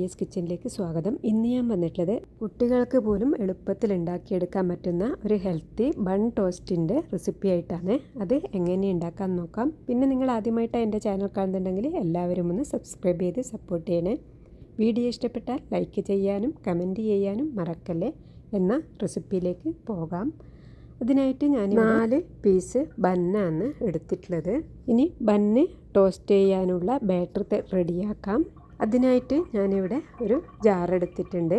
പ്രിയസ് കിച്ചണിലേക്ക് സ്വാഗതം. ഇന്ന് ഞാൻ വന്നിട്ടുള്ളത് കുട്ടികൾക്ക് പോലും എളുപ്പത്തിൽ ഉണ്ടാക്കിയെടുക്കാൻ പറ്റുന്ന ഒരു ഹെൽത്തി ബൺ ടോസ്റ്റിൻ്റെ റെസിപ്പി ആയിട്ടാണ്. അത് എങ്ങനെ ഉണ്ടാക്കാൻ നോക്കാം. പിന്നെ നിങ്ങൾ ആദ്യമായിട്ടാണ് എൻ്റെ ചാനൽ കാണുന്നുണ്ടെങ്കിൽ എല്ലാവരും ഒന്ന് സബ്സ്ക്രൈബ് ചെയ്ത് സപ്പോർട്ട് ചെയ്യണേ. വീഡിയോ ഇഷ്ടപ്പെട്ടാൽ ലൈക്ക് ചെയ്യാനും കമൻറ്റ് ചെയ്യാനും മറക്കല്ലേ. എന്ന റെസിപ്പിയിലേക്ക് പോകാം. അതിനായിട്ട് ഞാൻ 4 പീസ് ബന്നാണ് എടുത്തിട്ടുള്ളത്. ഇനി ബണ്ണ് ടോസ്റ്റ് ചെയ്യാനുള്ള ബാറ്റർ റെഡിയാക്കാം. അതിനായിട്ട് ഞാനിവിടെ ഒരു ജാർ എടുത്തിട്ടുണ്ട്.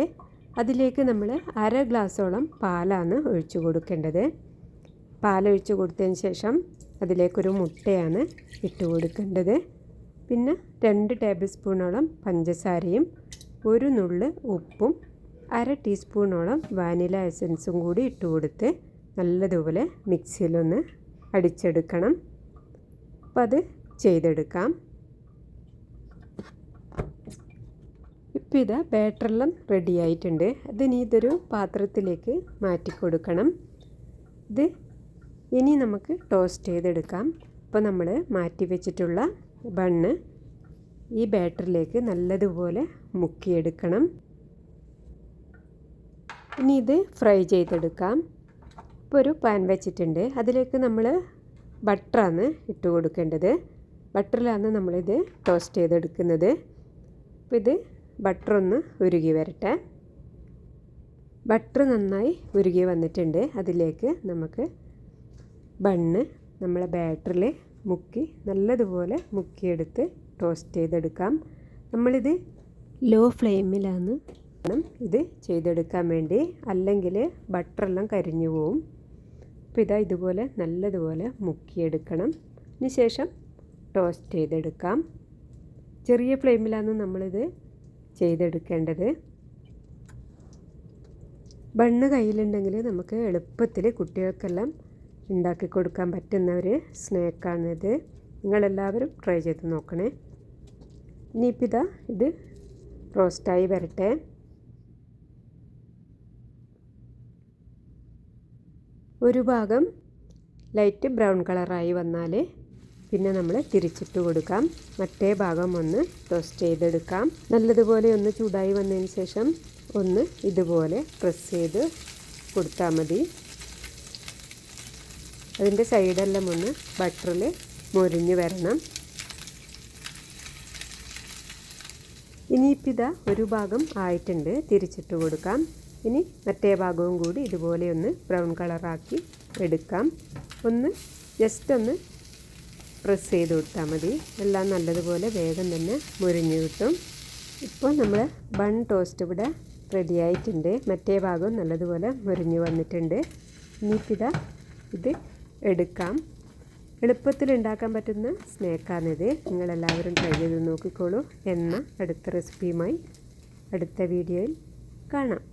അതിലേക്ക് നമ്മൾ 1/2 ഗ്ലാസോളം പാലാണ് ഒഴിച്ചു കൊടുക്കേണ്ടത്. പാലൊഴിച്ച് കൊടുത്തതിന് ശേഷം അതിലേക്കൊരു മുട്ടയാണ് ഇട്ട് കൊടുക്കേണ്ടത്. പിന്നെ 2 ടേബിൾ സ്പൂണോളം പഞ്ചസാരയും 1 നുള്ള് ഉപ്പും 1/2 ടീസ്പൂണോളം വാനില എസൻസും കൂടി ഇട്ട് കൊടുത്ത് നല്ലതുപോലെ മിക്സിയിലൊന്ന് അടിച്ചെടുക്കണം. അപ്പോൾ അത് ചെയ്തെടുക്കാം. ഇപ്പോൾ ഇതാ ബാറ്ററെല്ലാം റെഡി ആയിട്ടുണ്ട്. അതിനി ഇതൊരു പാത്രത്തിലേക്ക് മാറ്റി കൊടുക്കണം. ഇത് ഇനി നമുക്ക് ടോസ്റ്റ് ചെയ്തെടുക്കാം. അപ്പോൾ നമ്മൾ മാറ്റി വെച്ചിട്ടുള്ള ബണ്ണ് ഈ ബാറ്ററിലേക്ക് നല്ലതുപോലെ മുക്കിയെടുക്കണം. ഇനി ഇത് ഫ്രൈ ചെയ്തെടുക്കാം. ഇപ്പോൾ ഒരു പാൻ വെച്ചിട്ടുണ്ട്. അതിലേക്ക് നമ്മൾ ബട്ടറാണ് ഇട്ട് കൊടുക്കേണ്ടത്. ബട്ടറിലാണ് നമ്മളിത് ടോസ്റ്റ് ചെയ്തെടുക്കുന്നത്. അപ്പോൾ ഇത് ബട്ടറൊന്ന് ഉരുകി വരട്ടെ. ബട്ടർ നന്നായി ഉരുകി വന്നിട്ടുണ്ട്. അതിലേക്ക് നമുക്ക് ബണ്ണ് നമ്മളെ ബാറ്ററിൽ മുക്കി നല്ലതുപോലെ മുക്കിയെടുത്ത് ടോസ്റ്റ് ചെയ്തെടുക്കാം. നമ്മളിത് ലോ ഫ്ലെയിമിലാണ് ഇത് ചെയ്തെടുക്കാൻ വേണ്ടി, അല്ലെങ്കിൽ ബട്ടറെല്ലാം കരിഞ്ഞു പോവും. അപ്പോൾ ഇതാ ഇതുപോലെ നല്ലതുപോലെ മുക്കിയെടുക്കണം. അതിന് ശേഷം ടോസ്റ്റ് ചെയ്തെടുക്കാം. ചെറിയ ഫ്ലെയിമിലാണ് നമ്മളിത് ചെയ്തെടുക്കേണ്ടത്. ബണ്ണ് കയ്യിലുണ്ടെങ്കിൽ നമുക്ക് എളുപ്പത്തിൽ കുട്ടികൾക്കെല്ലാം ഉണ്ടാക്കി കൊടുക്കാൻ പറ്റുന്ന ഒരു സ്നാക്കാണിത്. നിങ്ങളെല്ലാവരും ട്രൈ ചെയ്ത് നോക്കണേ. ഇനിയിപ്പോൾ ഇതാ ഇത് റോസ്റ്റായി വരട്ടെ. ഒരു ഭാഗം ലൈറ്റ് ബ്രൗൺ കളറായി വന്നാൽ പിന്നെ നമ്മൾ തിരിച്ചിട്ട് കൊടുക്കാം. മറ്റേ ഭാഗം ഒന്ന് ടോസ്റ്റ് ചെയ്തെടുക്കാം. നല്ലതുപോലെ ഒന്ന് ചൂടായി വന്നതിന് ശേഷം ഒന്ന് ഇതുപോലെ പ്രസ് ചെയ്ത് കൊടുത്താൽ മതി. അതിൻ്റെ സൈഡെല്ലാം ഒന്ന് ബട്ടറിൽ മൊരിഞ്ഞ് വരണം. ഇനിയിപ്പോൾ ഇതാ ഒരു ഭാഗം ആയിട്ടുണ്ട്. തിരിച്ചിട്ട് കൊടുക്കാം. ഇനി മറ്റേ ഭാഗവും കൂടി ഇതുപോലെ ഒന്ന് ബ്രൗൺ കളറാക്കി എടുക്കാം. ഒന്ന് ജസ്റ്റ് ഒന്ന് പ്രസ് ചെയ്ത് കൊടുത്താൽ മതി. എല്ലാം നല്ലതുപോലെ വേഗം തന്നെ മുരിഞ്ഞ് കിട്ടും. ഇപ്പോൾ നമ്മൾ ബൺ ടോസ്റ്റ് ഇവിടെ റെഡി ആയിട്ടുണ്ട്. മറ്റേ ഭാഗവും നല്ലതുപോലെ മുരിഞ്ഞ് വന്നിട്ടുണ്ട്. ഇനിയിപ്പോൾ ഇത് എടുക്കാം. എളുപ്പത്തിൽ ഉണ്ടാക്കാൻ പറ്റുന്ന സ്നാക്കാണിത്. നിങ്ങളെല്ലാവരും ട്രൈ ചെയ്ത് നോക്കിക്കോളൂ. എന്ന അടുത്ത റെസിപ്പിയുമായി അടുത്ത വീഡിയോയിൽ കാണാം.